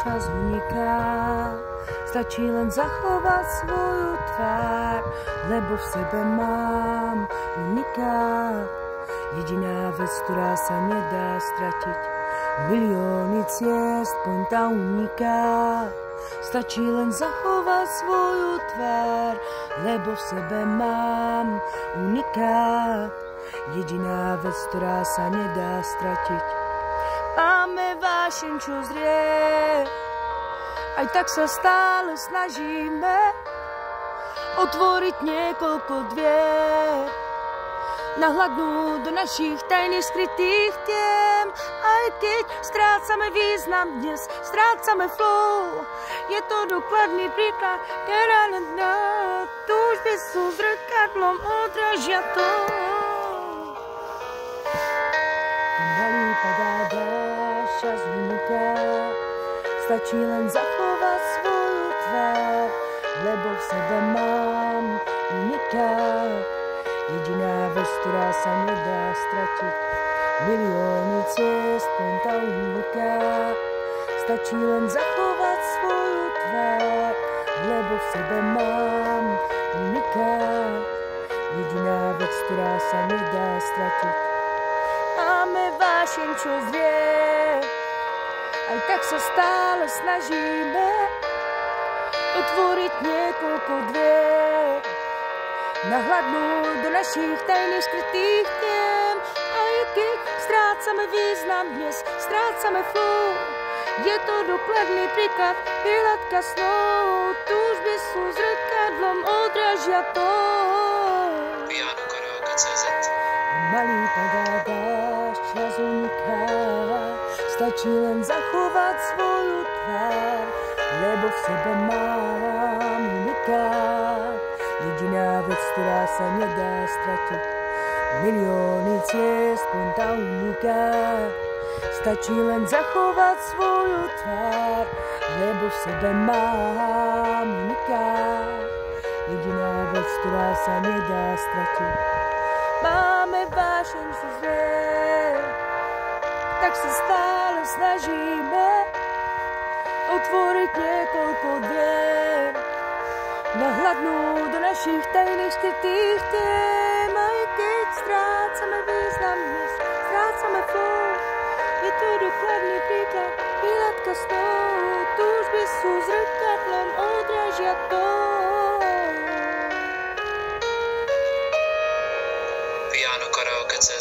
čas uniká. Stačí len zachovať svoju tvár, lebo v sebe mám unikát. Jediná vec, ktorá sa nedá stratiť, milióny ciest, pointa uniká. Stačí len zachovať svoju tvár, lebo v sebe mám unikát. Jediná vec, ktorá sa nedá stratiť. Máme vášeň, čo zrie, aj tak sa stále snažíme otvoriť niekoľko dvier, nahľadnúť do našich tajných skrytých tém. Aj keď strácame význam dnes, strácame flow, je to dokladný príklad, ktorá na dno túžby sú zrkadlom, odrážia to. Pomaly padá dážď, čas uniká. Stačí len zachovať svoju tvár, lebo v sebe mám unikát. Jediná vec, ktorá sa nedá stratiť, milióny ciest, pointa uniká. Stačí len zachovať svoju tvár, lebo v sebe mám unikát. Jediná vec, ktorá sa nedá stratiť. Máme vášeň, čo zrie, aj tak sa stále snažíme otvoriť niekoľko dvier, nahľadnúť do našich tajných skrytých tém. Aj keď strácame význam dnes, strácame flow, je to dokladný príklad, výhľadka snov, túžby sú zrkadlom, odrážia to. Pianokaraoke.cz. Malý padá dážď, čas uniká. Stačí len zachovať svoju tvár, lebo v sebe mám unikát. Jediná vec, ktorá sa nedá stratiť, milióny ciest, pointa uniká. Stačí len zachovať svoju tvár, lebo v sebe mám unikát. Jediná vec, ktorá sa nedá stratiť. Máme vášeň, čo zrie, tak sa stále snažíme otvoriť niekoľko dvier, nahľadnúť do našich tajných skrytých tém. Aj keď strácame význam dnes, strácame flow, je to dokladný príklad, výhľadka snov, túžby sú zrkadlom, odrážia to. Pianokaraoke.cz.